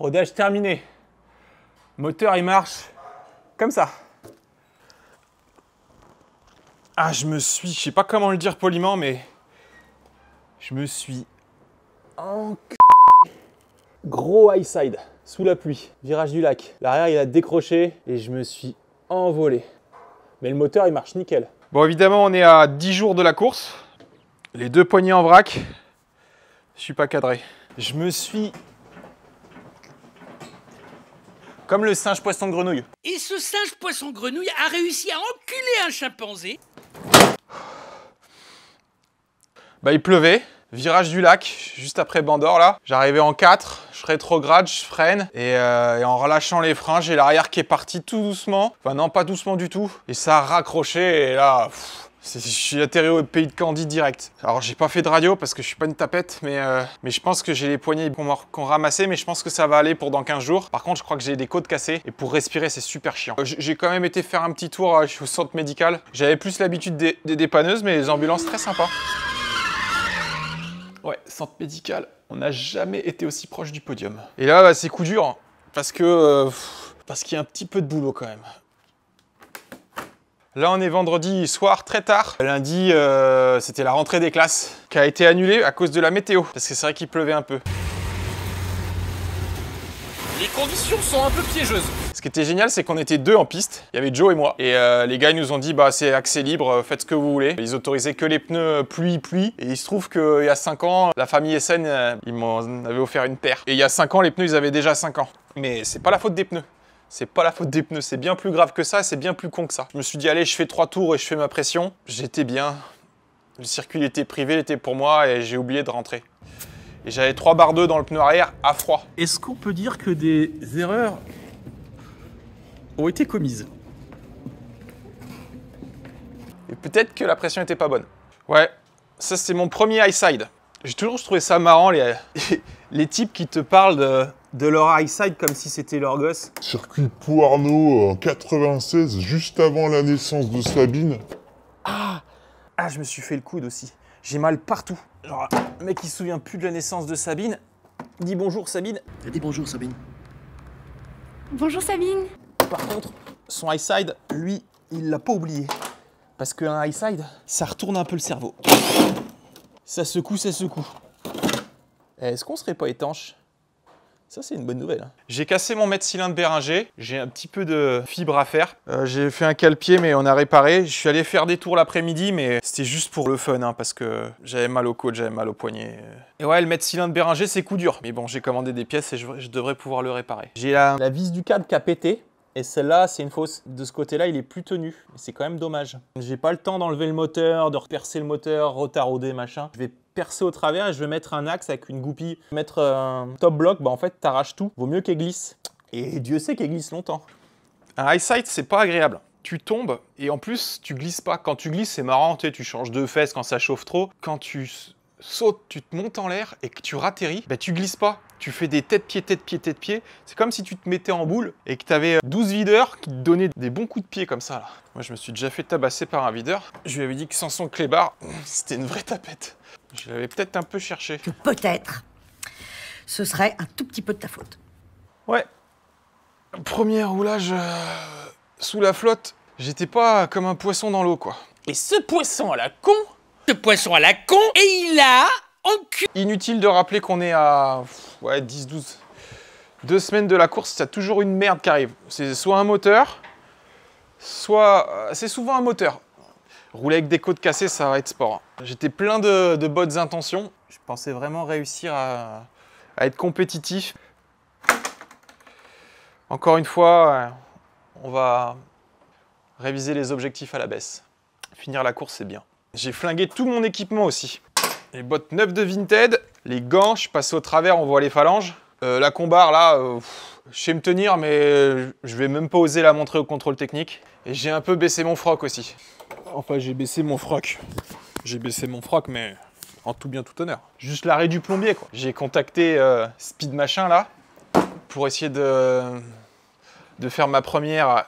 Rodage terminé. Moteur, il marche comme ça. Ah, je sais pas comment le dire poliment, mais je me suis gros high side, sous la pluie, virage du lac. L'arrière, il a décroché et je me suis envolé. Mais le moteur, il marche nickel. Bon, évidemment, on est à 10 jours de la course. Les 2 poignées en vrac. Je suis pas cadré. Je me suis... comme le singe poisson grenouille. Et ce singe poisson grenouille a réussi à enculer un chimpanzé. Bah, il pleuvait. Virage du lac, juste après Bandor là. J'arrivais en 4, je rétrograde, je freine. Et en relâchant les freins, j'ai l'arrière qui est parti tout doucement. Enfin non, pas doucement du tout. Et ça a raccroché et là, je suis atterri au pays de Candy direct. Alors j'ai pas fait de radio parce que je suis pas une tapette, mais je pense que j'ai les poignets qu'on ramassé, mais je pense que ça va aller pour dans 15 jours. Par contre, je crois que j'ai des côtes cassées et pour respirer, c'est super chiant. J'ai quand même été faire un petit tour, je suis au centre médical. J'avais plus l'habitude des dépanneuses, mais les ambulances très sympas. Ouais, centre médical, on n'a jamais été aussi proche du podium. Et là, bah, c'est coup dur, hein, parce qu'il y a un petit peu de boulot quand même. Là, on est vendredi soir, très tard. Lundi, c'était la rentrée des classes, qui a été annulée à cause de la météo, parce que c'est vrai qu'il pleuvait un peu. Les conditions sont un peu piégeuses. Ce qui était génial, c'est qu'on était 2 en piste. Il y avait Joe et moi. Et les gars, ils nous ont dit, bah, c'est accès libre, faites ce que vous voulez. Ils autorisaient que les pneus pluie. Et il se trouve qu'il y a 5 ans, la famille SN, ils m'en avaient offert une paire. Et il y a 5 ans, les pneus, ils avaient déjà 5 ans. Mais c'est pas la faute des pneus. C'est pas la faute des pneus. C'est bien plus grave que ça, c'est bien plus con que ça. Je me suis dit, allez, je fais 3 tours et je fais ma pression. J'étais bien. Le circuit était privé, il était pour moi et j'ai oublié de rentrer. Et j'avais 3 barres 2 dans le pneu arrière à froid. Est-ce qu'on peut dire que des erreurs ont été commises? Et peut-être que la pression était pas bonne. Ouais, ça c'est mon premier high side. J'ai toujours trouvé ça marrant, les types qui te parlent de leur high side comme si c'était leur gosse. Circuit Pouarneau en 96, juste avant la naissance de Sabine. Ah, je me suis fait le coude aussi. J'ai mal partout. Genre, le mec, il se souvient plus de la naissance de Sabine. Dis bonjour, Sabine. Dis bonjour, Sabine. Bonjour Sabine. Par contre, son high side, lui, il l'a pas oublié. Parce qu'un high side, ça retourne un peu le cerveau. Ça secoue, ça secoue. Est-ce qu'on serait pas étanche? Ça, c'est une bonne nouvelle. J'ai cassé mon mètre cylindre Béringer. J'ai un petit peu de fibre à faire. J'ai fait un cale-pied, mais on a réparé. Je suis allé faire des tours l'après-midi, mais c'était juste pour le fun, hein, parce que j'avais mal au côte, j'avais mal au poignet. Et ouais, le mètre cylindre Béringer, c'est coup dur. Mais bon, j'ai commandé des pièces et je devrais pouvoir le réparer. J'ai la vis du câble qui a pété. Et celle-là, c'est une fausse. De ce côté-là, il est plus tenu. C'est quand même dommage. J'ai pas le temps d'enlever le moteur, de repercer le moteur, retarauder, machin. Je vais percer au travers et je vais mettre un axe avec une goupille. Mettre un top block, bah en fait, t'arraches tout. Vaut mieux qu'elle glisse. Et Dieu sait qu'elle glisse longtemps. Un high side, c'est pas agréable. Tu tombes et en plus, tu glisses pas. Quand tu glisses, c'est marrant, tu changes de fesses quand ça chauffe trop. Quand tu sautes, tu te montes en l'air et que tu ratterris, bah tu glisses pas. Tu fais des tête-pied, tête-pied, tête-pied. C'est comme si tu te mettais en boule et que tu avais 12 videurs qui te donnaient des bons coups de pied comme ça. Là. Moi, je me suis déjà fait tabasser par un videur. Je lui avais dit que sans son clébard, c'était une vraie tapette. Je l'avais peut-être un peu cherché. Que peut-être, ce serait un tout petit peu de ta faute. Ouais. Premier roulage sous la flotte. J'étais pas comme un poisson dans l'eau, quoi. Et ce poisson à la con, Et il a enculé. inutile de rappeler qu'on est à 10, 12, 2 semaines de la course, il y a toujours une merde qui arrive. C'est soit un moteur, soit... c'est souvent un moteur. Rouler avec des côtes cassées, ça va être sport. J'étais plein de bonnes intentions. Je pensais vraiment réussir à être compétitif. Encore une fois, on va réviser les objectifs à la baisse. Finir la course, c'est bien. J'ai flingué tout mon équipement aussi. Les bottes neuves de Vinted, les gants, je suis passé au travers, on voit les phalanges. La combar, là, je sais me tenir, mais je vais même pas oser la montrer au contrôle technique. Et j'ai un peu baissé mon froc aussi. Enfin, j'ai baissé mon froc. J'ai baissé mon froc, mais en tout bien, tout honneur. Juste l'arrêt du plombier, quoi. J'ai contacté Speed Machin, là, pour essayer de faire ma première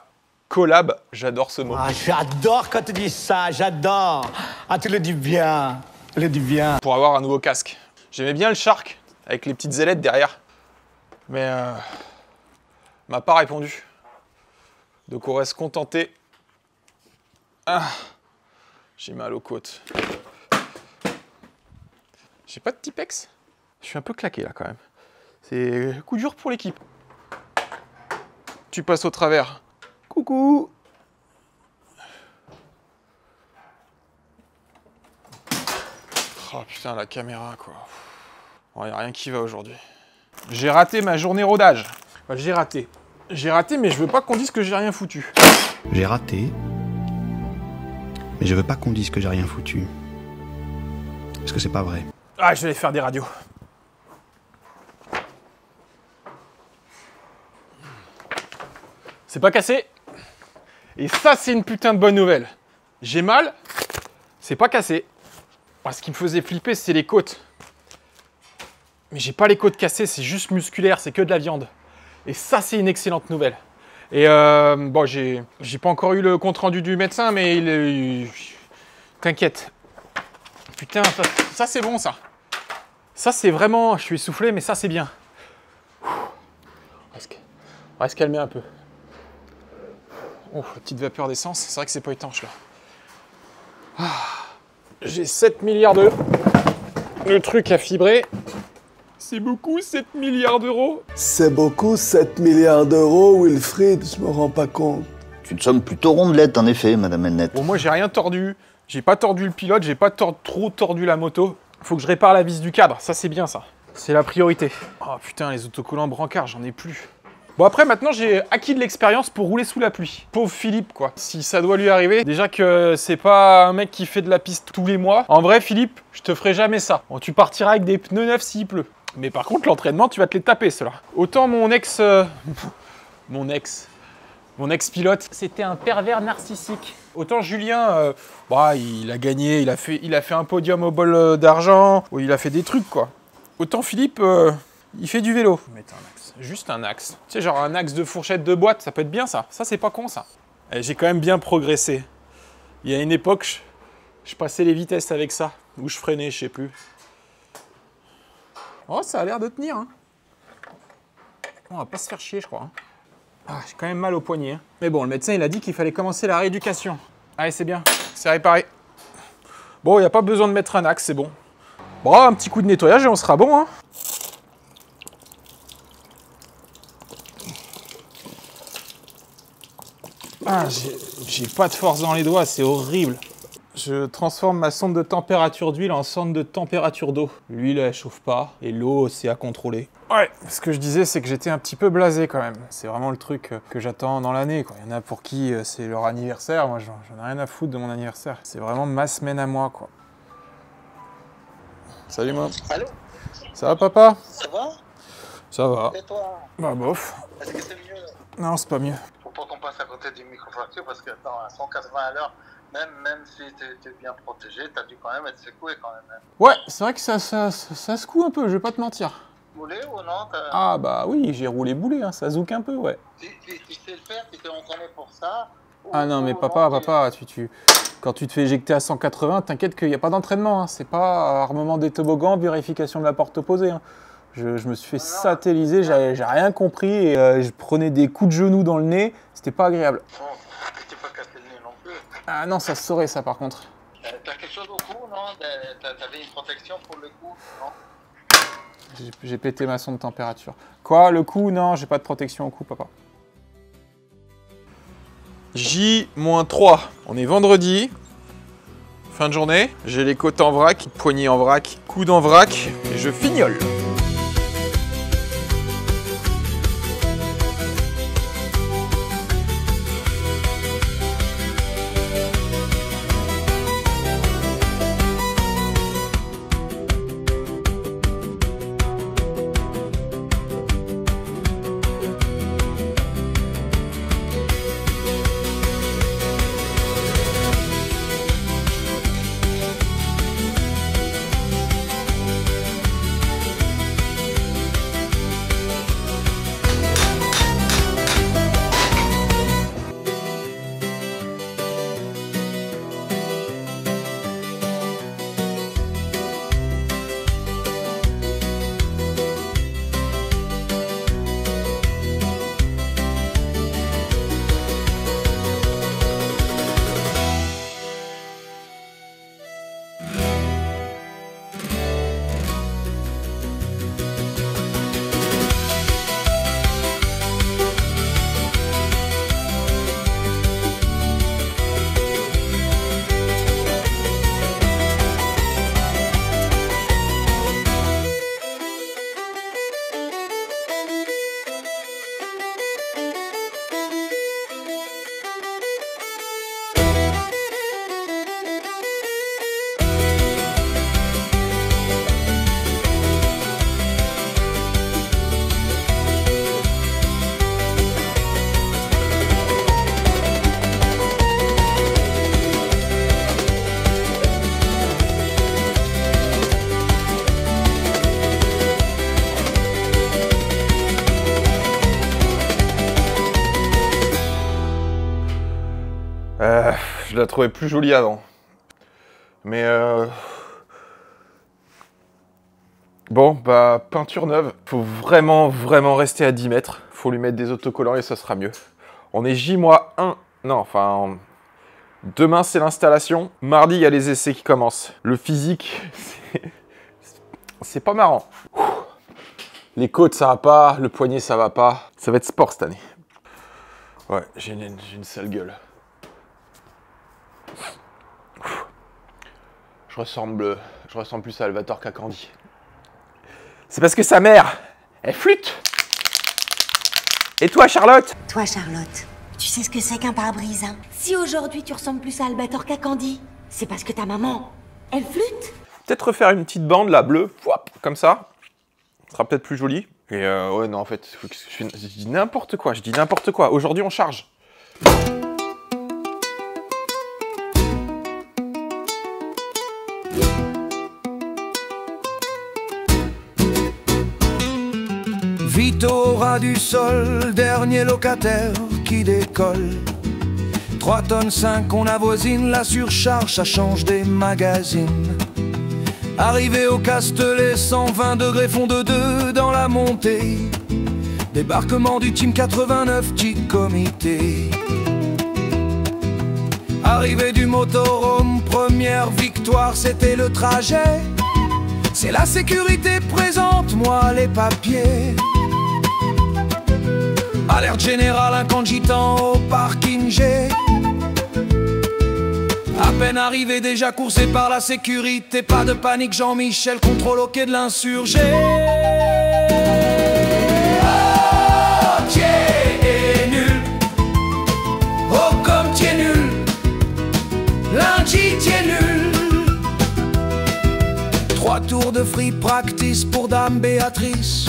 collab. J'adore ce mot. Ah, j'adore quand tu dis ça, j'adore. Ah, tu le dis bien. Tu le dis bien. Pour avoir un nouveau casque. J'aimais bien le Shark, avec les petites ailettes derrière. Mais m'a pas répondu. Donc on reste contenté. Ah, j'ai mal aux côtes. J'ai pas de Tipex. Je suis un peu claqué là quand même. C'est coup dur pour l'équipe. Tu passes au travers. Coucou. Oh putain, la caméra quoi. Bon, y a rien qui va aujourd'hui. J'ai raté ma journée rodage. Enfin, j'ai raté. J'ai raté, mais je veux pas qu'on dise que j'ai rien foutu. J'ai raté, mais je veux pas qu'on dise que j'ai rien foutu. Parce que c'est pas vrai. Ah, je vais aller faire des radios. C'est pas cassé. Et ça, c'est une putain de bonne nouvelle. J'ai mal, c'est pas cassé. Ce qui me faisait flipper, c'est les côtes. Mais j'ai pas les côtes cassées, c'est juste musculaire, c'est que de la viande. Et ça, c'est une excellente nouvelle. Et bon, j'ai pas encore eu le compte-rendu du médecin, mais t'inquiète. Putain, ça c'est bon, ça. Ça, c'est vraiment... Je suis essoufflé, mais ça, c'est bien. On va se calmer un peu. Oh, la petite vapeur d'essence. C'est vrai que c'est pas étanche, là. Ah, j'ai 7 milliards de trucs à fibrer. C'est beaucoup, 7 milliards d'euros. C'est beaucoup, 7 milliards d'euros, Wilfried, je me rends pas compte. C'est une somme plutôt rondelette, en effet, Madame Elnett. Bon, moi, j'ai rien tordu. J'ai pas tordu le pilote, j'ai pas trop tordu la moto. Faut que je répare la vis du cadre, ça c'est bien ça. C'est la priorité. Oh putain, les autocollants brancard, j'en ai plus. Bon après, maintenant j'ai acquis de l'expérience pour rouler sous la pluie. Pauvre Philippe quoi. Si ça doit lui arriver, déjà que c'est pas un mec qui fait de la piste tous les mois. En vrai Philippe, je te ferai jamais ça. Bon, tu partiras avec des pneus neufs s'il pleut. Mais par contre l'entraînement, tu vas te les taper ceux-là. Autant mon ex-pilote, c'était un pervers narcissique. Autant Julien, bah, il a gagné, il a fait un podium au bol d'argent, il a fait des trucs quoi. Autant Philippe, il fait du vélo. Mettre un axe, juste un axe. Tu sais, genre un axe de fourchette de boîte, ça peut être bien ça. Ça, c'est pas con ça. J'ai quand même bien progressé. Il y a une époque, je passais les vitesses avec ça, ou je freinais, je sais plus. Oh, ça a l'air de tenir. Hein. On va pas se faire chier, je crois. Hein. Ah, j'ai quand même mal au poignet. Hein. Mais bon, le médecin, il a dit qu'il fallait commencer la rééducation. Allez, c'est bien. C'est réparé. Bon, il n'y a pas besoin de mettre un axe, c'est bon. Bon, un petit coup de nettoyage et on sera bon. Hein. Ah, j'ai pas de force dans les doigts, c'est horrible. Je transforme ma sonde de température d'huile en sonde de température d'eau. L'huile, elle chauffe pas, et l'eau, c'est à contrôler. Ouais, ce que je disais, c'est que j'étais un petit peu blasé quand même. C'est vraiment le truc que j'attends dans l'année, quoi. Il y en a pour qui c'est leur anniversaire, moi j'en ai rien à foutre de mon anniversaire. C'est vraiment ma semaine à moi, quoi. Salut, moi. Allô? Ça va, papa? Ça va? Ça va. Et toi? Bah, bof. Est-ce que c'est mieux? Non, c'est pas mieux. Faut pas qu'on passe à côté d'une microfracture parce que, attends, à 180 à l'heure, même si t'es bien protégé, t'as dû quand même être secoué quand même. Ouais, c'est vrai que ça secoue un peu, je vais pas te mentir. Boulé ou non? Ah bah oui, j'ai roulé boulet, hein, ça zouk un peu, ouais. Tu sais le faire, tu t'es entraîné pour ça? Ah non, mais papa, quand tu te fais éjecter à 180, t'inquiète qu'il n'y a pas d'entraînement, hein. C'est pas armement des toboggans, vérification de la porte opposée. Hein. Je me suis fait satelliser, j'ai rien compris et je prenais des coups de genoux dans le nez, c'était pas agréable. Bon, tu pas cassé le nez non plus. Ah non, ça se saurait ça par contre. T'as quelque chose au cou, non? T'avais une protection pour le cou, non? J'ai pété ma sonde de température. Quoi, le cou? Non, j'ai pas de protection au cou, papa. J-3. On est vendredi. Fin de journée. J'ai les côtes en vrac, poignets en vrac, coude en vrac, et je fignole. Je la trouvais plus jolie avant. Mais bon, bah, peinture neuve. Faut vraiment rester à 10 mètres. Faut lui mettre des autocollants et ça sera mieux. On est J-1. Non, enfin... Demain, c'est l'installation. Mardi, il y a les essais qui commencent. Le physique, c'est pas marrant. Les côtes, ça va pas. Le poignet, ça va pas. Ça va être sport cette année. Ouais, j'ai une sale gueule. Je ressemble plus à Albator qu'à Candy. C'est parce que sa mère, elle flûte. Et toi, Charlotte? Toi, Charlotte, tu sais ce que c'est qu'un pare-brise, hein? Si aujourd'hui tu ressembles plus à Albator qu'à Candy, c'est parce que ta maman, elle flûte. Peut-être refaire une petite bande, là, bleue, comme ça. Ce sera peut-être plus joli. Et ouais, non, en fait, je dis n'importe quoi, Aujourd'hui, on charge. Vite au ras du sol, dernier locataire qui décolle. 3 tonnes 5, on avoisine la surcharge, ça change des magazines. Arrivé au Castellet, 120 degrés fond de 2 dans la montée. Débarquement du team 89, petit comité. Arrivé du motorhome, première victoire, c'était le trajet. C'est la sécurité, présente-moi les papiers. Alerte générale, un camp de gitans au parking G. À peine arrivé, déjà coursé par la sécurité. Pas de panique, Jean-Michel, contrôle au quai de l'insurgé. Oh, t'es nul. Oh, comme t'es nul. Lundi, t'es nul. 3 tours de free practice pour Dame Béatrice.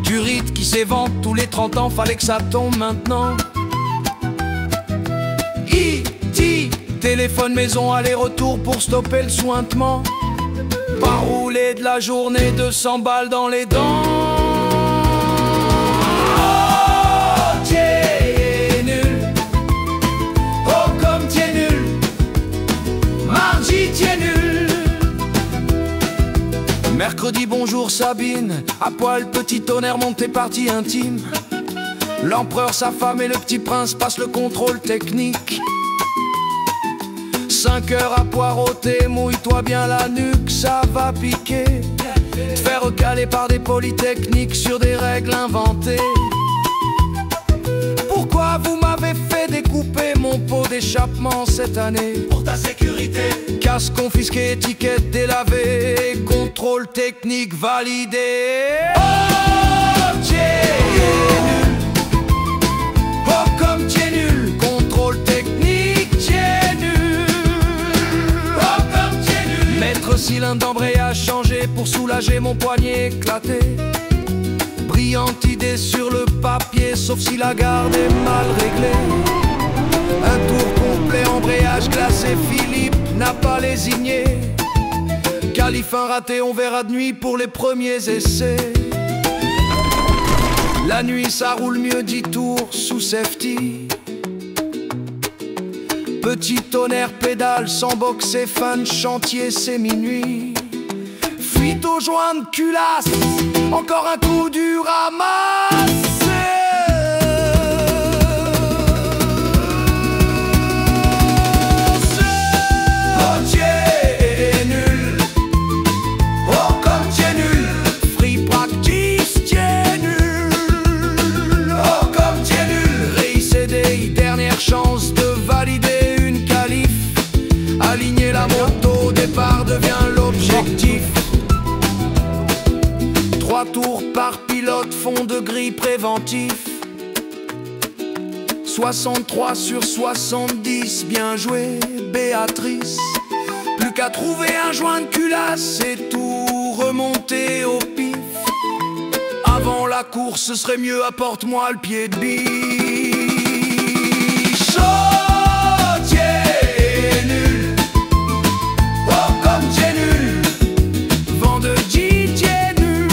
Du rite qui s'évente tous les 30 ans, fallait que ça tombe maintenant. E.T. téléphone maison, aller-retour pour stopper le sointement. Pas roulé de la journée, 200 balles dans les dents. Oh, t'es nul. Oh, comme t'es nul. Mardi, t'es nul. Mercredi, bonjour Sabine. À poil, petit tonnerre, montée partie intime. L'empereur, sa femme et le petit prince passent le contrôle technique. 5 heures à poireauter, mouille-toi bien la nuque, ça va piquer. Te faire recaler par des polytechniques sur des règles inventées. Pourquoi vous m'avez fait découper mon pot d'échappement cette année? Pour ta sécurité. Casse confisqué, étiquette délavée, contrôle technique validé. Oh, t'es nul. Oh, comme t'es nul. Contrôle technique, t'es nul. Oh, comme t'es nul. Mettre cylindre d'embrayage changé pour soulager mon poignet éclaté. Brillante idée sur le papier, sauf si la garde est mal réglée. Un tour complet, embrayage glacé, Philippe n'a pas lésigné. Qualif un raté, on verra de nuit pour les premiers essais. La nuit ça roule mieux, 10 tours sous safety. Petit tonnerre, pédale, sans boxer, fin de chantier, c'est minuit. Fuite aux joints de culasse, encore un coup dur à masser. Oh, t'es nul. Oh, comme t'es nul. Free practice, t'es nul. Oh, comme t'es nul. Réicidé, dernière chance de valider une qualif. Aligner la moto, départ devient l'objectif. 3 tours par pilote, fond de grille préventif. 63 sur 70, bien joué Béatrice. Plus qu'à trouver un joint de culasse et tout remonter au pif. Avant la course, ce serait mieux, apporte-moi le pied de biche. Oh, t'es nul. Oh, comme t'es nul. Vendredi, t'es nul.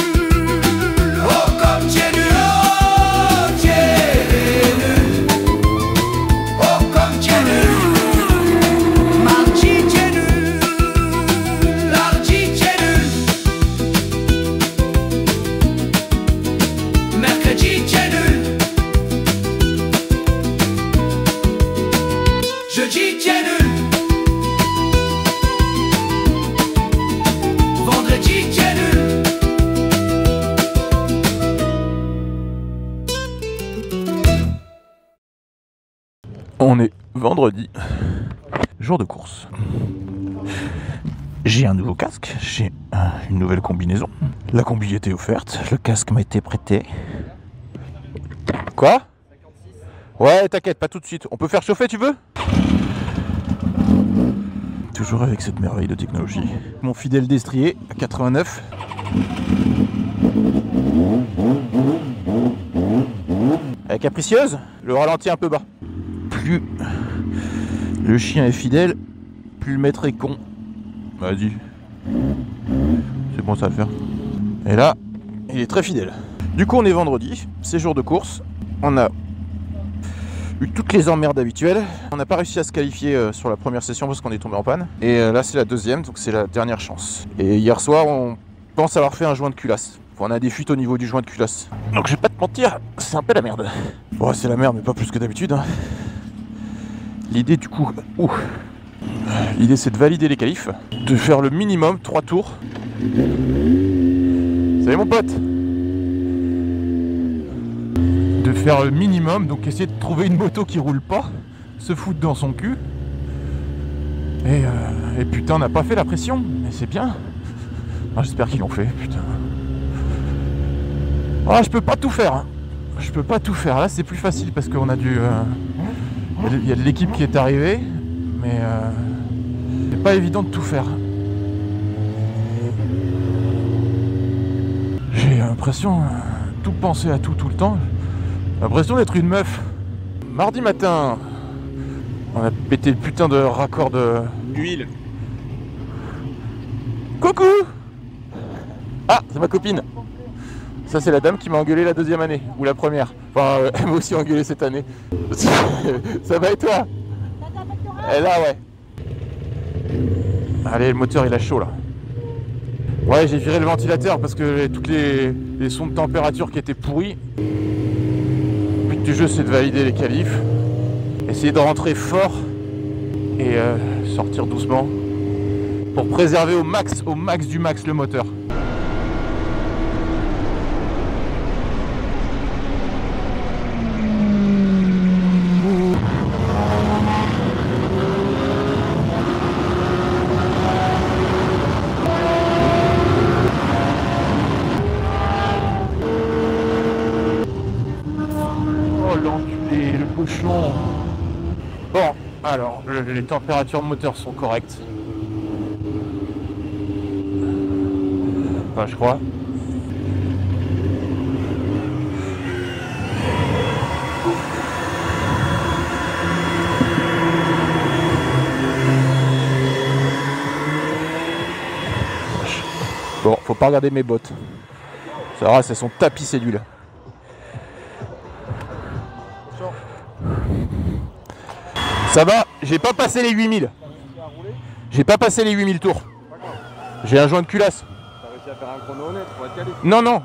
Oh, comme t'es nul. Oh, t'es nul. Oh, comme t'es nul. Vendredi, jour de course. J'ai un nouveau casque, j'ai une nouvelle combinaison. La combi était offerte, le casque m'a été prêté. Quoi? Ouais, t'inquiète, pas tout de suite. On peut faire chauffer, tu veux? Toujours avec cette merveille de technologie. Mon fidèle destrier à 89. Avec capricieuse, le ralenti un peu bas. Plus le chien est fidèle, plus le maître est con. Vas-y. C'est bon, ça va le faire. Et là, il est très fidèle. Du coup, on est vendredi, c'est jour de course. On a eu toutes les emmerdes habituelles. On n'a pas réussi à se qualifier sur la première session parce qu'on est tombé en panne. Et là, c'est la deuxième, donc c'est la dernière chance. Et hier soir, on pense avoir fait un joint de culasse. Enfin, on a des fuites au niveau du joint de culasse. Donc je vais pas te mentir, c'est un peu la merde. Bon, c'est la merde, mais pas plus que d'habitude. Hein. L'idée du coup... L'idée c'est de valider les qualifs, de faire le minimum 3 tours. Salut mon pote. De faire le minimum, donc essayer de trouver une moto qui roule pas, se foutre dans son cul. Et putain, on n'a pas fait la pression, mais c'est bien. Ah, j'espère qu'ils l'ont fait, putain. Ah, je peux pas tout faire. Hein. Je peux pas tout faire. Là, c'est plus facile parce qu'on a dû... Il y a de l'équipe qui est arrivée, mais c'est pas évident de tout faire. J'ai l'impression tout penser à tout le temps. J'ai l'impression d'être une meuf. Mardi matin, on a pété le putain de raccord d'huile. Coucou! Ah, c'est ma copine. Ça, c'est la dame qui m'a engueulé la deuxième année, ou la première. Enfin, elle m'a aussi engueulé cette année. Ça va et toi? Et là, ouais. Allez, le moteur, il a chaud, là. Ouais, j'ai viré le ventilateur parce que toutes les sons de température qui étaient pourris. Le but du jeu, c'est de valider les qualifs. Essayer de rentrer fort et sortir doucement pour préserver au max du max le moteur. Bon, alors, les températures moteur sont correctes. Enfin, je crois. Bon, faut pas regarder mes bottes. Ça va, elles sont tapissées d'huile. Ça va, j'ai pas passé les 8000. J'ai pas passé les 8000 tours. J'ai un joint de culasse. T'as réussi à faire un chrono honnête pour être calé? Non, non,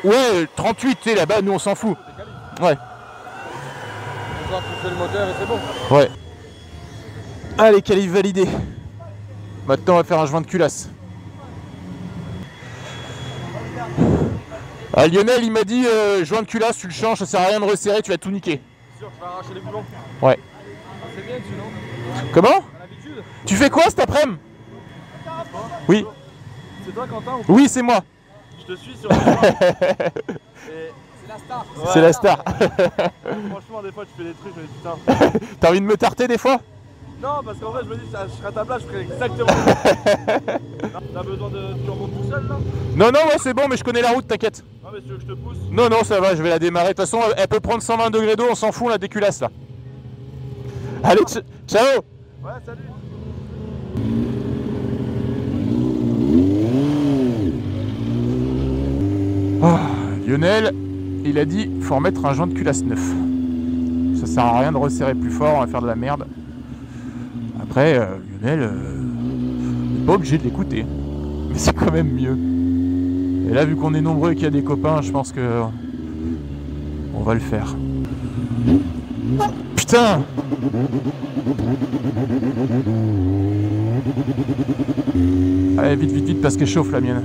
ouais, 38, tu sais, là-bas, nous on s'en fout. Ouais. On va pousser le moteur et c'est bon. Ouais. Allez, qualif validé. Maintenant, on va faire un joint de culasse. Ah, Lionel, il m'a dit, joint de culasse, tu le changes, ça sert à rien de resserrer, tu vas tout niquer. C'est sûr, tu vas arracher les boulons? Ouais. Ah, c'est bien, tu non? Comment? Tu fais quoi cet après-midi? Oui. C'est toi, Quentin? Ou oui, c'est moi. Je te suis sur le c'est la star. Ouais. C'est la star. Franchement, des fois, tu fais des trucs, je me dis putain. T'as envie de me tarter des fois? Non, parce qu'en vrai, je me dis, je serai à ta place, je ferai exactement ça. T'as besoin de. Tu remontes tout seul là? Non, non, ouais, c'est bon, mais je connais la route, t'inquiète. Non, mais tu veux que je te pousse? Non, non, ça va, je vais la démarrer. De toute façon, elle peut prendre 120 degrés d'eau, on s'en fout, on la déculasse là. Allez, ciao! Ouais, salut! Oh, Lionel, il a dit faut remettre un joint de culasse neuf. Ça sert à rien de resserrer plus fort, on va faire de la merde. Après, Lionel, n'est pas obligé de l'écouter. Mais c'est quand même mieux. Et là, vu qu'on est nombreux et qu'il y a des copains, je pense que on va le faire. Putain! Allez, vite, vite, vite, parce qu'elle chauffe la mienne.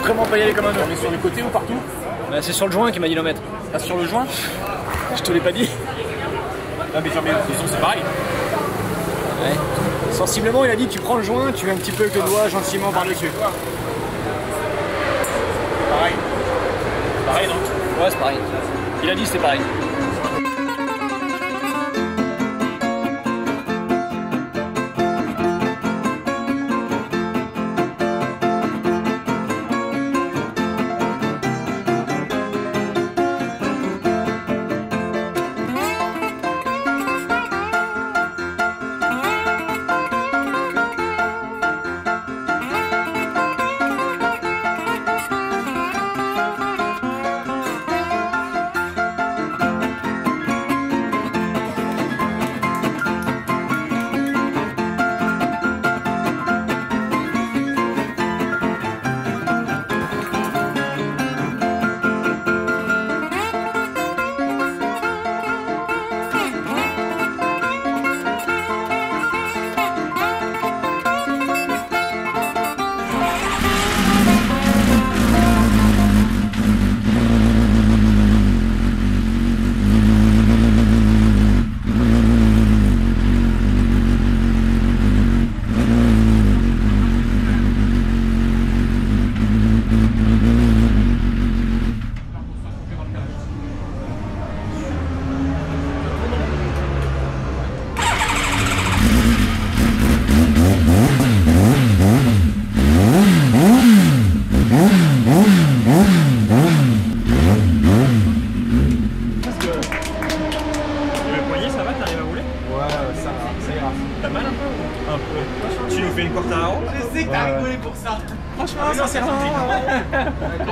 vraiment pas y aller comme un ouf. On est sur les côtés ou partout? Bah, c'est sur le joint qu'il m'a dit d'en mettre. Ah, sur le joint? Je te l'ai pas dit. Ah, mais disons, c'est pareil. Ouais. Sensiblement, il a dit tu prends le joint, tu mets un petit peu avec le doigt gentiment par-dessus. Pareil. Pareil, non? Ouais, c'est pareil. Il a dit c'est pareil.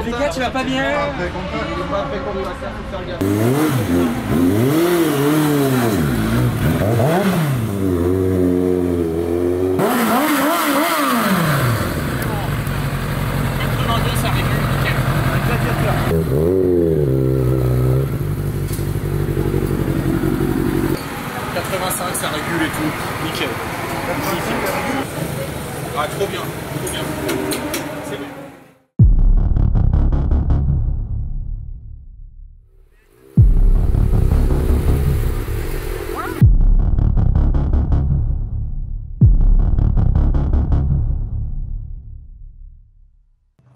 Les gars, tu vas pas bien? Ça régule, nickel. 85, ça régule et tout, nickel. Ah, trop bien, trop bien. C'est bon.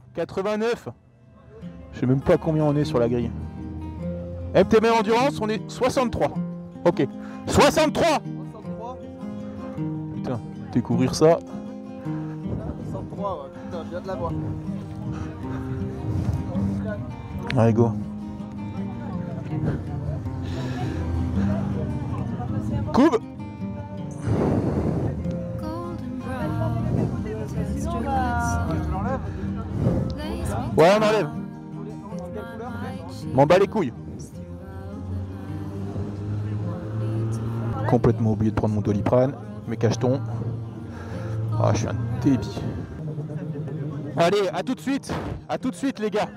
« 89. Je sais même pas combien on est sur la grille. MTB Endurance, on est 63. Ok. 63. Putain, découvrir ça. 63, ouais, putain, je viens de la voir. Allez, go. Coupe. Ouais, on enlève. M'en bats les couilles. Complètement oublié de prendre mon Doliprane, mes cachetons. Ah, je suis un débit. Allez, à tout de suite les gars.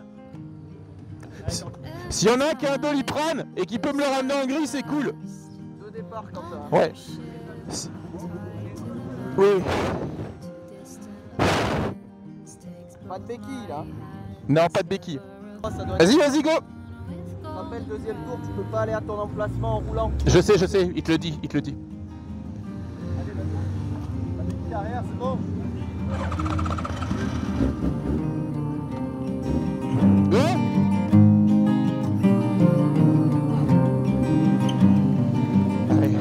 S'il y en a un qui a un Doliprane et qui peut me le ramener en gris, c'est cool. Deux départs comme ça. Ouais. Oui. Pas de béquille là. Non, pas de béquille. Vas-y, vas-y, go. Rappelle, deuxième tour, tu peux pas aller à ton emplacement en roulant. Je sais, il te le dit, Allez, vas-y. La béquille arrière, c'est bon. Go. Allez.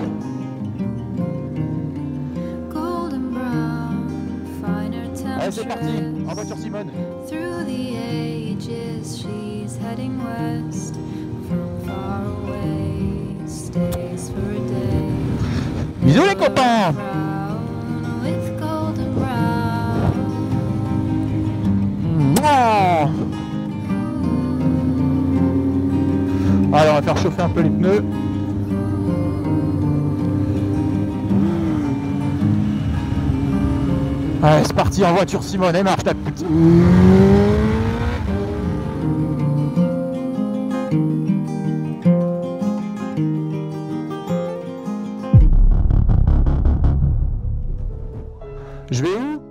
Allez, c'est parti. En voiture Simone. Through the ages, she's heading west from far away, stays for a day. Bisous les copains. With golden brown. Alors on va faire chauffer un peu les pneus. Allez, c'est parti en voiture Simone, elle marche ta pute. Je vais où?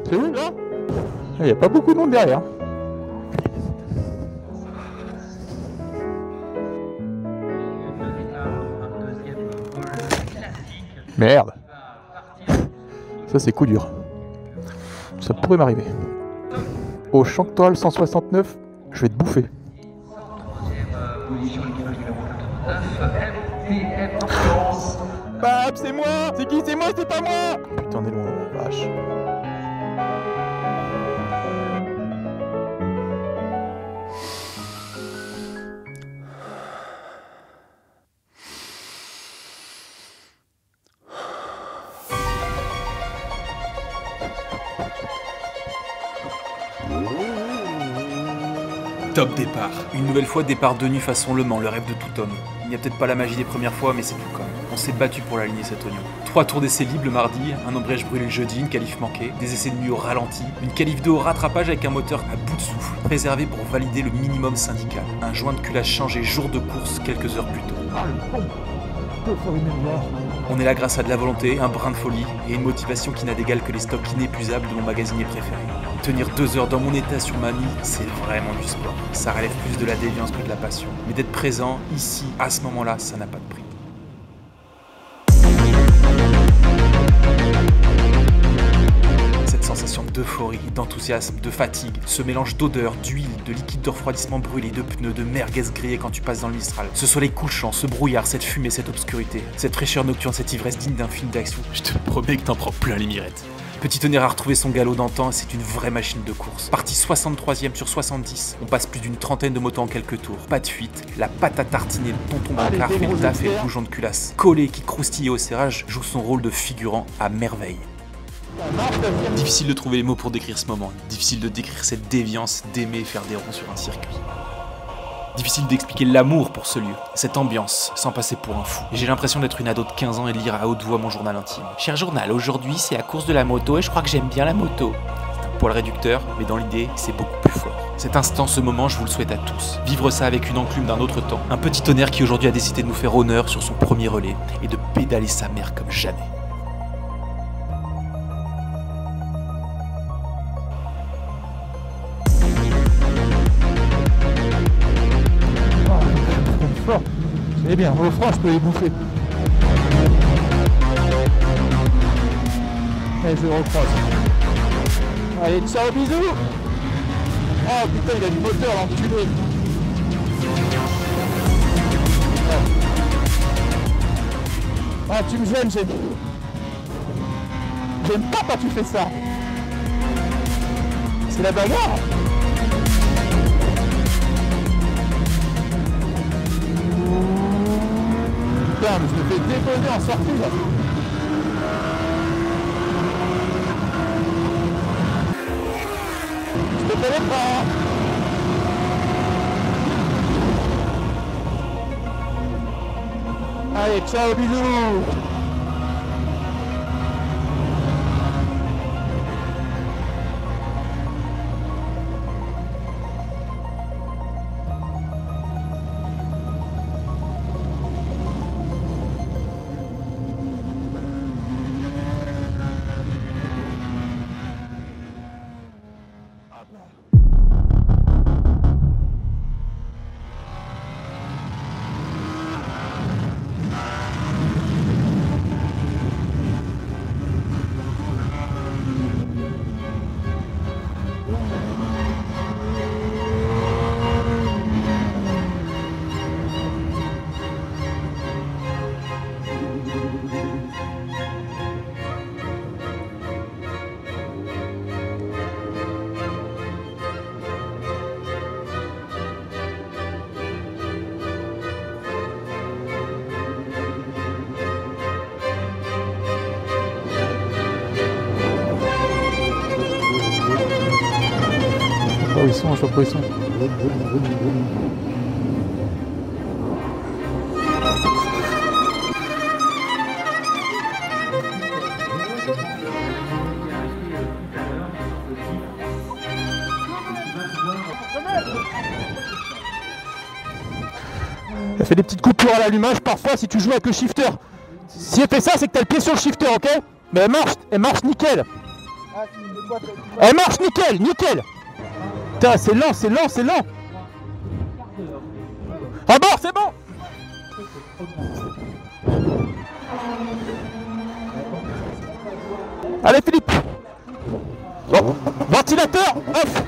C'est où là? Il n'y a pas beaucoup de monde derrière. Merde. Ça c'est coup dur. Ça pourrait m'arriver. Au Chantal 169, je vais te bouffer. Bab, c'est moi! C'est qui? C'est moi, c'est pas moi! Putain, on est loin, vache. Top départ. Une nouvelle fois, départ de nu façon Le Mans, le rêve de tout homme. Il n'y a peut-être pas la magie des premières fois, mais c'est tout quand même. On s'est battu pour aligner cet oignon. 3 tours d'essai libres le mardi, un embrayage brûlé le jeudi, une qualif manquée, des essais de nuit au ralenti, une qualif 2 au rattrapage avec un moteur à bout de souffle, préservé pour valider le minimum syndical. Un joint de culasse changé jour de course quelques heures plus tôt. On est là grâce à de la volonté, un brin de folie et une motivation qui n'a d'égal que les stocks inépuisables de mon magasinier préféré. Tenir 2 heures dans mon état sur ma mie, c'est vraiment du sport. Ça relève plus de la déviance que de la passion. Mais d'être présent, ici, à ce moment-là, ça n'a pas de prix. Cette sensation d'euphorie, d'enthousiasme, de fatigue, ce mélange d'odeurs, d'huile, de liquide de refroidissement brûlé, de pneus, de merguez grillés quand tu passes dans le Mistral. Ce soleil couchant, ce brouillard, cette fumée, cette obscurité, cette fraîcheur nocturne, cette ivresse digne d'un film d'action. Je te promets que t'en prends plein les mirettes. Petit Tonnerre a retrouvé son galop d'antan et c'est une vraie machine de course. Parti 63e sur 70, on passe plus d'une trentaine de motos en quelques tours. Pas de fuite, la pâte à tartiner, le tonton Bancard fait le taf et le bougeon de culasse. Collé qui croustillait au serrage joue son rôle de figurant à merveille. Difficile de trouver les mots pour décrire ce moment, difficile de décrire cette déviance d'aimer faire des ronds sur un circuit. Difficile d'expliquer l'amour pour ce lieu, cette ambiance, sans passer pour un fou. J'ai l'impression d'être une ado de 15 ans et de lire à haute voix mon journal intime. Cher journal, aujourd'hui c'est la course de la moto et je crois que j'aime bien la moto. C'est un poil réducteur, mais dans l'idée, c'est beaucoup plus fort. Cet instant, ce moment, je vous le souhaite à tous. Vivre ça avec une enclume d'un autre temps. Un Petit Tonnerre qui aujourd'hui a décidé de nous faire honneur sur son premier relais et de pédaler sa mère comme jamais. Eh bien, au franc, je peux les bouffer. Allez, je recroise. Allez, ciao, bisous. Oh putain, il a du moteur, l'enculé. Ah, tu me gênes, j'aime pas quand tu fais ça. C'est la bagarre. Putain, mais je me fais déposer en sortie là. Je te connais pas. Allez, ciao, bisous. Oh, ils sont, je sais pas où ils sont. Elle fait des petites coupures à l'allumage parfois si tu joues avec le shifter. Si elle fait ça, c'est que t'as le pied sur le shifter, ok? Mais elle marche nickel. Elle marche, nickel, nickel. Putain, c'est lent, c'est lent, c'est lent. À bord, c'est bon. Allez, Philippe. Bon, ventilateur, off.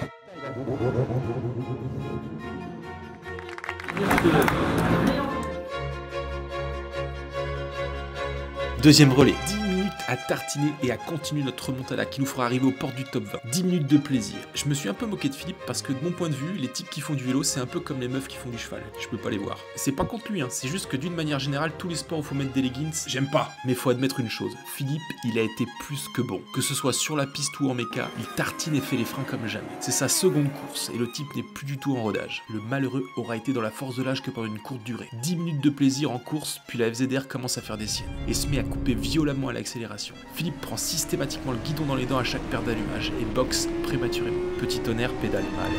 Deuxième relais. 10 minutes à tartiner et à continuer notre remontada qui nous fera arriver aux portes du top 20. 10 minutes de plaisir. Je me suis un peu moqué de Philippe parce que de mon point de vue, les types qui font du vélo, c'est un peu comme les meufs qui font du cheval. Je peux pas les voir. C'est pas contre lui, hein. C'est juste que d'une manière générale, tous les sports où faut mettre des leggings, j'aime pas. Mais faut admettre une chose, Philippe, il a été plus que bon. Que ce soit sur la piste ou en méca, il tartine et fait les freins comme jamais. C'est sa seconde course et le type n'est plus du tout en rodage. Le malheureux aura été dans la force de l'âge que pendant une courte durée. 10 minutes de plaisir en course, puis la FZR commence à faire des siennes et se met à couper violemment à l'accélération. Philippe prend systématiquement le guidon dans les dents à chaque paire d'allumages et boxe prématurément. Petit tonnerre pédale mal.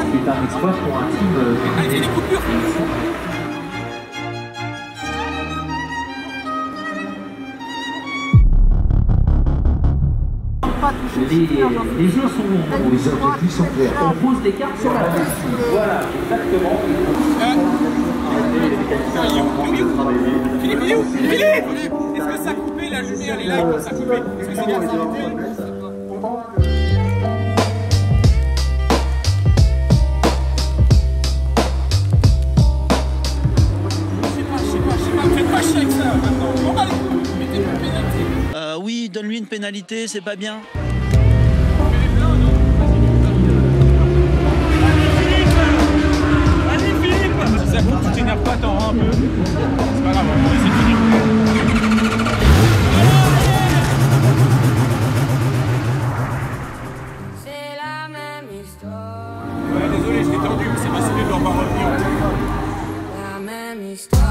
C'est un exploit pour un team. Arrêtez les coupures. Les jeux sont bons, les objectifs sont clairs. On pose des cartes sur la table. Voilà, exactement. Philippe, il est où? Philippe, est-ce que ça a coupé la lumière, les lights quand ça a coupé? Est-ce que c'est bien ça? Oui, donne-lui une pénalité, c'est pas bien. Allez Philippe! Si ça coupe, tu t'énerves pas, t'en rends un peu. C'est pas grave, on va essayer de finir. C'est la même histoire. Ouais, désolé, je t'ai tendu, mais c'est pas celui de leur va revenir. La même histoire.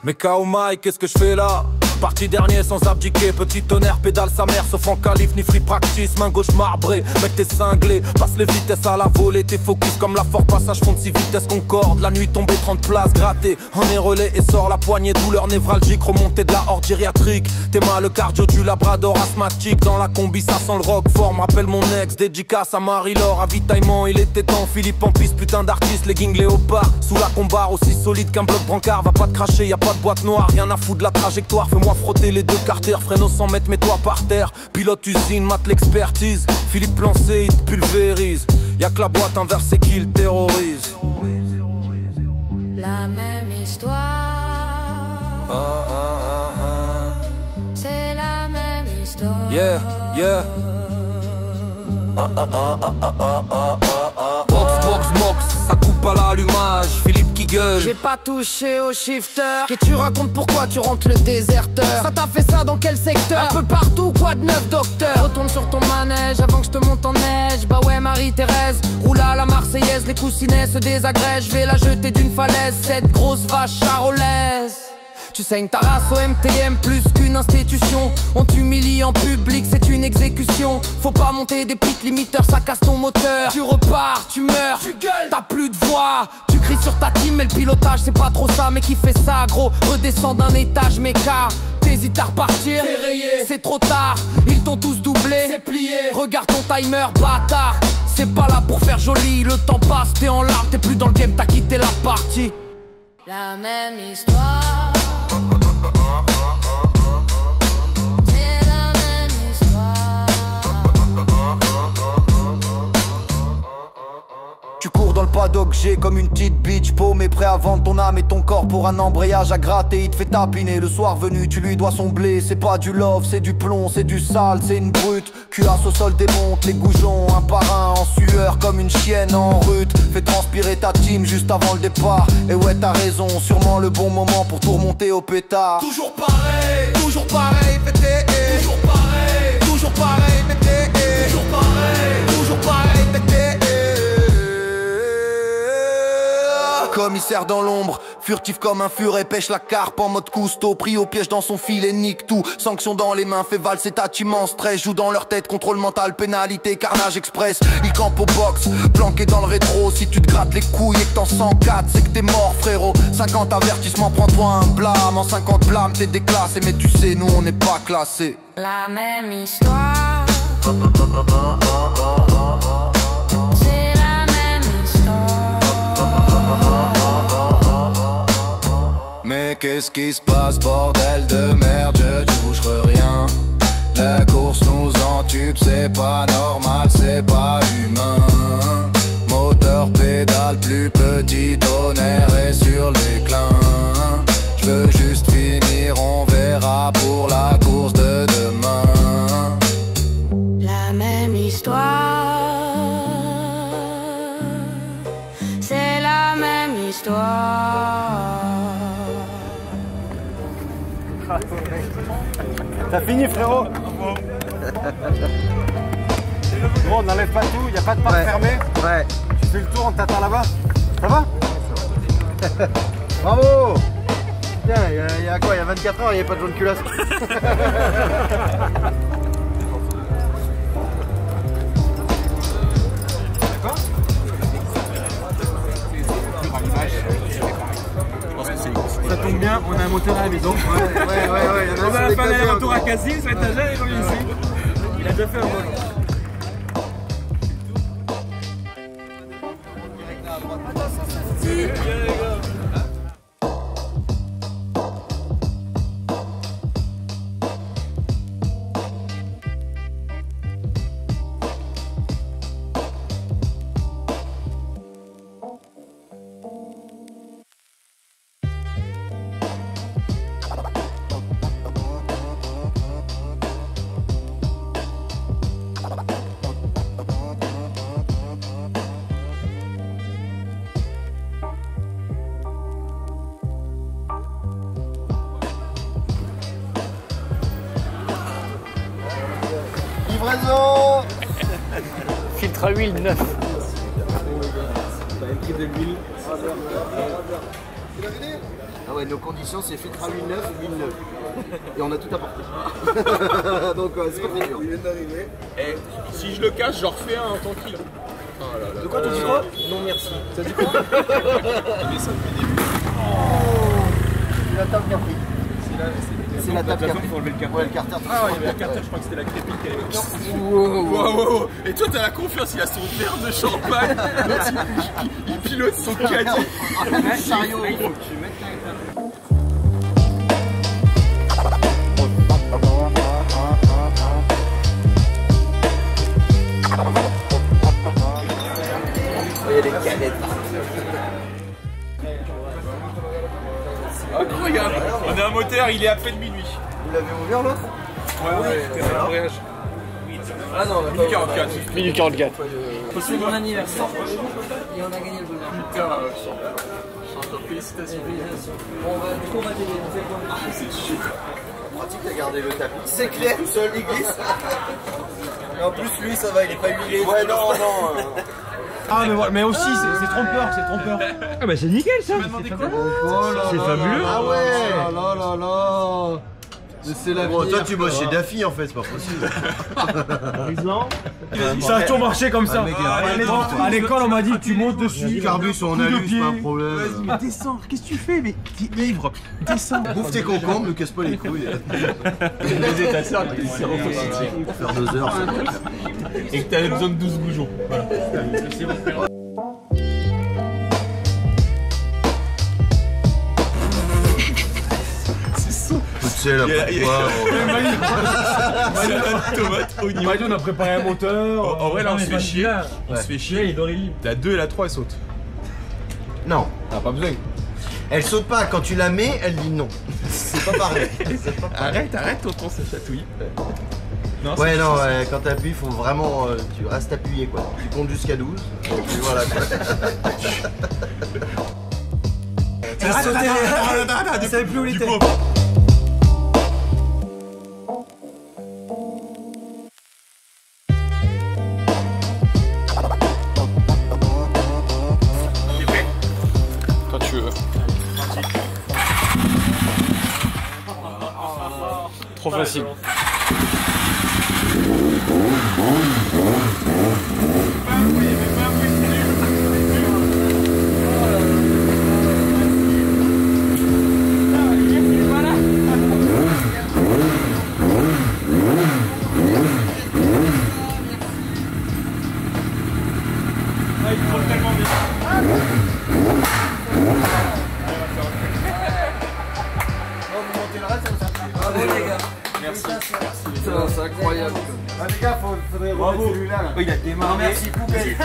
Mais Kaomai, qu'est-ce que je fais là? Parti dernier sans abdiquer, petit tonnerre, pédale sa mère, sauf en qualif ni free practice, main gauche marbrée, mec t'es cinglé, passe les vitesses à la volée, t'es focus comme la fort passage, fonde 6 vitesses Concorde, la nuit tombée 30 places, gratté, en est relais et sort la poignée, douleur névralgique, remontée de la horde gériatrique, t'es mal le cardio du labrador asthmatique, dans la combi ça sent le rock fort, m'appelle mon ex, dédicace à Marie-Laure, avitaillement il était temps, Philippe en piste, putain d'artiste, legging léopard, sous la combar aussi solide qu'un bloc brancard, va pas te cracher, y a pas de boîte noire, rien à foutre de la trajectoire, fais-moi frotter les deux carters, freine au 100 mètres, mets-toi par terre. Pilote usine, mate l'expertise. Philippe lancé, il te pulvérise. Y'a que la boîte inversée qui le terrorise. La même histoire. C'est la même histoire. Yeah, yeah. Box, ça coupe à l'allumage. Philippe qui gueule. J'ai pas touché au shifter. Et tu racontes pourquoi tu rentres le déserteur. Ça t'a fait ça dans quel secteur? Un peu partout, quoi de neuf, docteur? Retourne sur ton manège avant que je te monte en neige. Bah ouais, Marie-Thérèse, roule à la Marseillaise. Les coussinets se désagrègent. Je vais la jeter d'une falaise. Cette grosse vache charolaise. Tu saignes ta race au MTM plus qu'une institution. On t'humilie en public, c'est une exécution. Faut pas monter des pics limiteurs, ça casse ton moteur. Tu repars, tu meurs, tu gueules, t'as plus de voix. Tu cries sur ta team, mais le pilotage c'est pas trop ça. Mais qui fait ça gros, redescends d'un étage méca. T'hésites à repartir, c'est trop tard. Ils t'ont tous doublé, c'est plié. Regarde ton timer, bâtard. C'est pas là pour faire joli, le temps passe, t'es en larmes. T'es plus dans le game, t'as quitté la partie. La même histoire. C'est la même histoire. Tu cours dans le paddock, Âgé comme une petite bitch paumée, prêt à vendre ton âme et ton corps pour un embrayage à gratter. Il te fait tapiner, le soir venu tu lui dois son blé. C'est pas du love, c'est du plomb, c'est du sale, c'est une brute. Cuirasse au sol démonte les goujons, un par un, en sueur comme une chienne en rut. Fais transpirer ta team juste avant le départ. Et ouais t'as raison, sûrement le bon moment pour tout remonter au pétard. Toujours pareil, pété. Toujours pareil, pété. Toujours pareil, pété. Commissaire dans l'ombre, furtif comme un furet, pêche la carpe en mode cousteau, pris au piège dans son filet, nique tout. Sanction dans les mains, fait valser ta team en stress. Joue dans leur tête, contrôle mental, pénalité, carnage express. Il campe au box, planqué dans le rétro. Si tu te grattes les couilles et que t'en 104, c'est que t'es mort frérot. 50 avertissements, prends-toi un blâme. En 50 blâmes, t'es déclassé, mais tu sais, nous on n'est pas classés. La même histoire. Mais qu'est-ce qui se passe, bordel de merde, je touche rien. La course nous entube, c'est pas normal, c'est pas humain. Moteur, pédale, plus petit, tonnerre est sur l'éclin. Je veux juste finir, on verra pour la course de demain. La même histoire. C'est la même histoire. T'as fini frérot? Bon, on n'enlève pas tout, y a pas de porte fermée. Ouais. Tu fais le tour, on t'attend là-bas. Ça va? Bravo. Tiens, il y a quoi? Il y a 24 heures, il n'y avait pas de jaune culasse. D'accord? Ça tombe bien, on a un moteur à la maison. Ouais. On va faire un retour à Cassis, ça va être à il ici. Il a déjà fait un vol. Livraison. Filtre à huile neuf. T'as écrit de l'huile. Ah ouais, nos conditions c'est filtre à huile neuf, huile neuve. Et on a tout apporté. Donc c'est pas très dur. Il vient d'arriver. Et si je le cache, j'en refais un tranquille. Oh là là. De quoi tu dis quoi? Non merci. Ça dit quoi? Mais ça me fait des bulles. C'est la table qui a pris. C'est la table qui a pris. Ouais, le carter. Ah ouais, il y avait la carter, je crois que c'était la crépite qui avait. Wow. Et toi, t'as la confiance, il a son verre de champagne. Il pilote son caddie. Un chariot. Il faut que tu mettes il y a des canettes. Incroyable. On a un moteur, il est à peine minuit. Vous l'avez ouvert l'autre? Ouais, c'était un embrayage. Ah non, minute 44. Minute 44. C'est mon anniversaire. Et on a gagné le bonheur. Putain, félicitations. Bon, on va t'aider. Ah, c'est chiant. Pratique, t'as gardé le tapis. C'est clair, tout seul, il glisse. Et en plus, lui, ça va, il est pas huilé. Ouais, non. Ah mais aussi c'est trompeur, Ah bah c'est nickel ça. C'est fabuleux. Ah ouais. Là. C'est la vie. Toi tu bosses chez Daffy en fait, c'est pas possible. Ça a toujours marché comme ça. À l'école on m'a dit tu montes dessus. Carbus on a lu, c'est pas un problème. Vas-y mais descends, qu'est-ce que tu fais? Mais t'es ivre. Descends. Bouffe tes concombres, ne casse pas les couilles. Baiser ta sœur, t'es séropositif. Pour faire 2 heures, c'est bon. Et que t'avais besoin de 12 goujons. Voilà. Tu sais là, pourquoi on a préparé un moteur. En vrai là on se fait chier. On se fait chier. La 2 et la 3 elles sautent. Non. Ah, pas besoin. Elle saute pas, quand tu la mets, elle dit non. C'est pas pareil. Arrête, tonton, ça chatouille. Non, ouais, non, quand t'appuies, il faut vraiment. Tu restes appuyé, quoi. Tu comptes jusqu'à 12. Et puis voilà, quoi. Ça savait plus où il était. Quand tu veux. Trop facile. Merci. C'est incroyable. Ah les gars, faudrait remettre celui-là. Là. Oui, il a démarré. Merci, poubelle.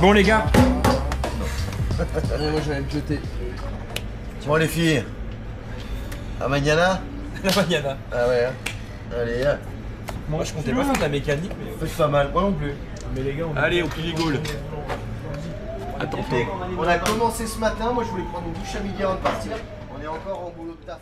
Bon les gars. Moi je vais me jeter. Bon les filles. À Mañana. La mañana. Ah ouais. Allez. Moi je comptais pas faire de la mécanique, mais c'est pas mal. Moi non plus. Mais les gars, allez, on plie les gaules. Attends, on a commencé ce matin. Moi je voulais prendre une douche à midi avant de partir. On est encore en boulot de taf.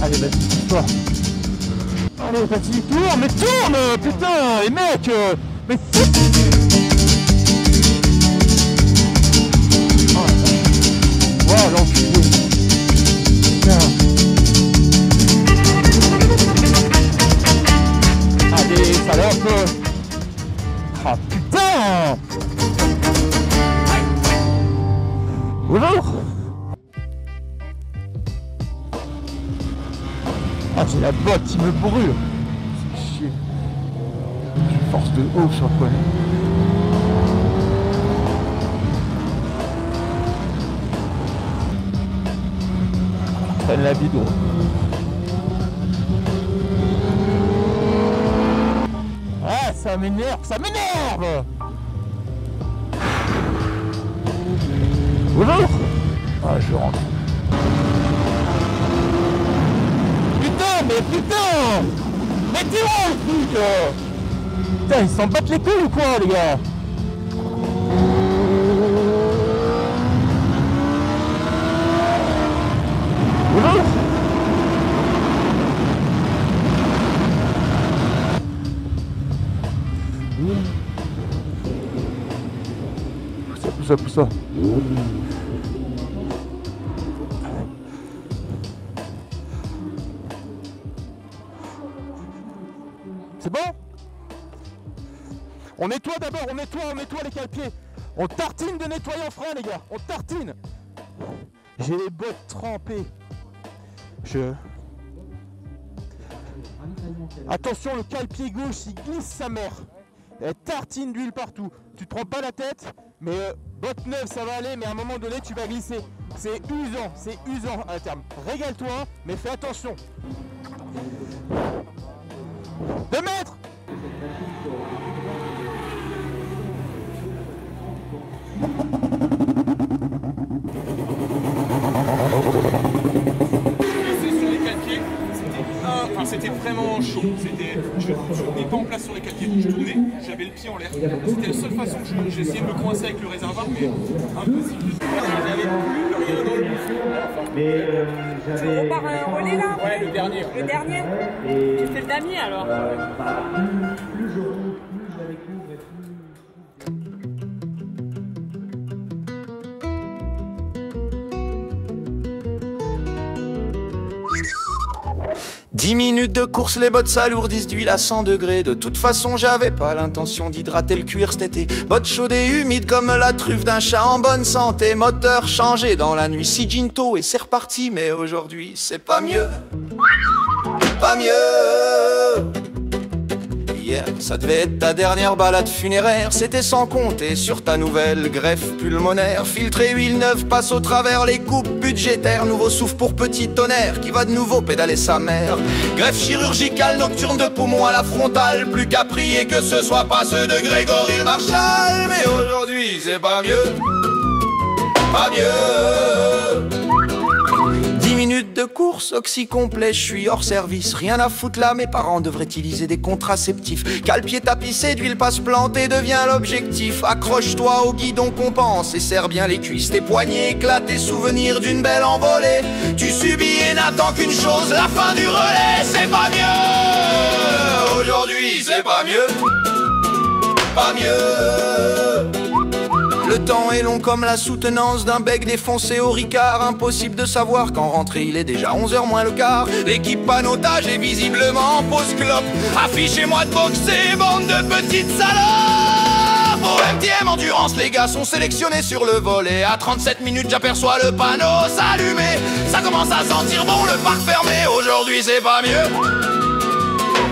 Allez, vas-y, toi. Allez, vas-y, tourne, mais tourne, putain, les mecs, mais oh, l'enculé. Putain. Allez hop. Ah putain. Bonjour. Ah, j'ai la botte qui me brûle. C'est chier. J'ai une force de haut sur le poignet. Prenne la bidon. Ah, ça m'énerve, ça m'énerve. Bonjour. Ah, je rentre. Mais putain! Mais tu vois le truc! Putain, ils s'en battent les couilles ou quoi, les gars? Bonjour! Pousse ça. C'est bon? On nettoie d'abord, on nettoie les cale-pieds. On tartine de nettoyant frein, les gars. On tartine. J'ai les bottes trempées. Attention, le cale-pied gauche, il glisse sa mère. Elle tartine d'huile partout. Tu te prends pas la tête, mais botte neuve, ça va aller, mais à un moment donné, tu vas glisser. C'est usant à terme. Régale-toi, mais fais attention. 2 mètres. Sur les calpiers, c'était vraiment chaud. Je tenais pas en place sur les calpiers. Je tournais, j'avais le pied en l'air. C'était la seule façon que j'essayais de me coincer avec le réservoir, mais impossible. J'avais plus rien dans le bouffon. Mais Tu repars un relais là? Ouais, le dernier. Le dernier? Tu fais le damier alors? Plus je roule, plus je la découvre et plus... 10 minutes de course, les bottes s'alourdissent d'huile à 100 degrés. De toute façon, j'avais pas l'intention d'hydrater le cuir cet été. Bottes chaudes et humides comme la truffe d'un chat en bonne santé. Moteur changé dans la nuit, si ginto et c'est reparti. Mais aujourd'hui, c'est pas mieux. Pas mieux. Hier, ça devait être ta dernière balade funéraire. C'était sans compter sur ta nouvelle greffe pulmonaire. Filtre et huile neuve passe au travers les coupes budgétaires. Nouveau souffle pour petit tonnerre qui va de nouveau pédaler sa mère. Greffe chirurgicale nocturne de poumon à la frontale. Plus qu'à prier que ce soit pas ceux de Grégory le Marshall. Mais aujourd'hui c'est pas mieux. Pas mieux. 10 minutes de course, oxy complet, je suis hors service. Rien à foutre là, mes parents devraient utiliser des contraceptifs. Cale-pied tapissé d'huile passe plantée devient l'objectif. Accroche-toi au guidon compense et serre bien les cuisses. Tes poignets éclatent et souvenirs d'une belle envolée. Tu subis et n'attends qu'une chose, la fin du relais. C'est pas mieux. Aujourd'hui c'est pas mieux. Pas mieux. Le temps est long comme la soutenance d'un bec défoncé au Ricard. Impossible de savoir qu'en rentrée il est déjà 11h moins le quart. L'équipe en otage est visiblement en pause clope. Affichez-moi de boxer, bande de petites salopes. Au MTM Endurance, les gars sont sélectionnés sur le volet. À 37 minutes j'aperçois le panneau s'allumer. Ça commence à sentir bon, le parc fermé. Aujourd'hui c'est pas mieux.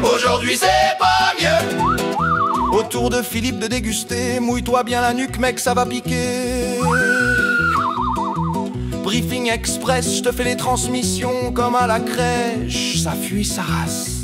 Aujourd'hui c'est pas mieux. Autour de Philippe de déguster, mouille-toi bien la nuque mec, ça va piquer. Briefing express, je te fais les transmissions comme à la crèche. Ça fuit sa race.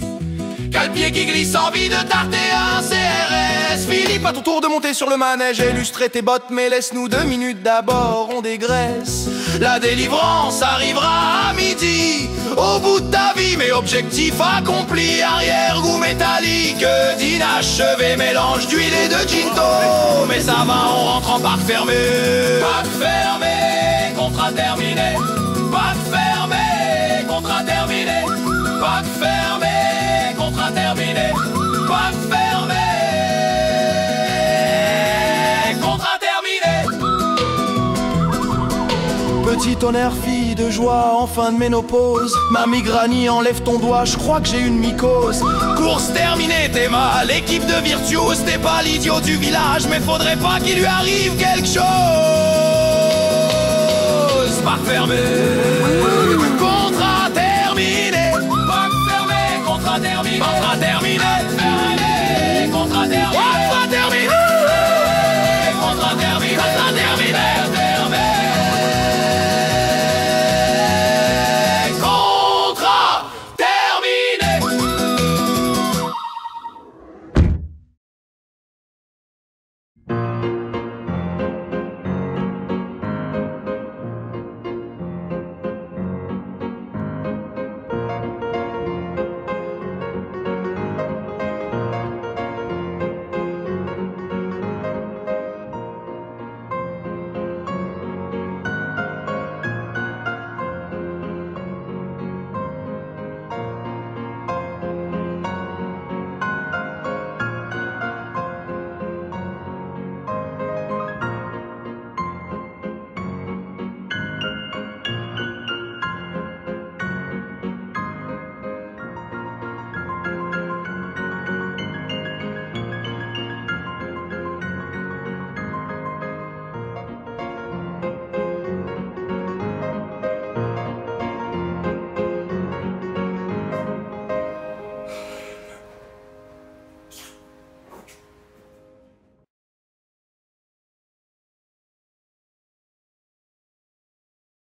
Cale-pied qui glisse, envie de tarter un CRS. Philippe, à ton tour de monter sur le manège, illustrer tes bottes, mais laisse-nous 2 minutes d'abord, on dégraisse. La délivrance arrivera à midi, au bout de ta vie, mais objectif accompli. Arrière-goût métallique d'inachevé, mélange d'huile et de ginto. Mais ça va, on rentre en parc fermé. Parc fermé, contrat terminé. Parc fermé, contrat terminé. Parc fermé, contrat terminé. Parc fermé, contrat terminé. petit tonnerre, fille de joie en fin de ménopause. Mamie Granny, enlève ton doigt, je crois que j'ai une mycose. Course terminée, t'es mal, équipe de virtuose. T'es pas l'idiot du village, mais faudrait pas qu'il lui arrive quelque chose. Pas fermé, contrat terminé. Pas fermé, contrat terminé. Contrat terminé.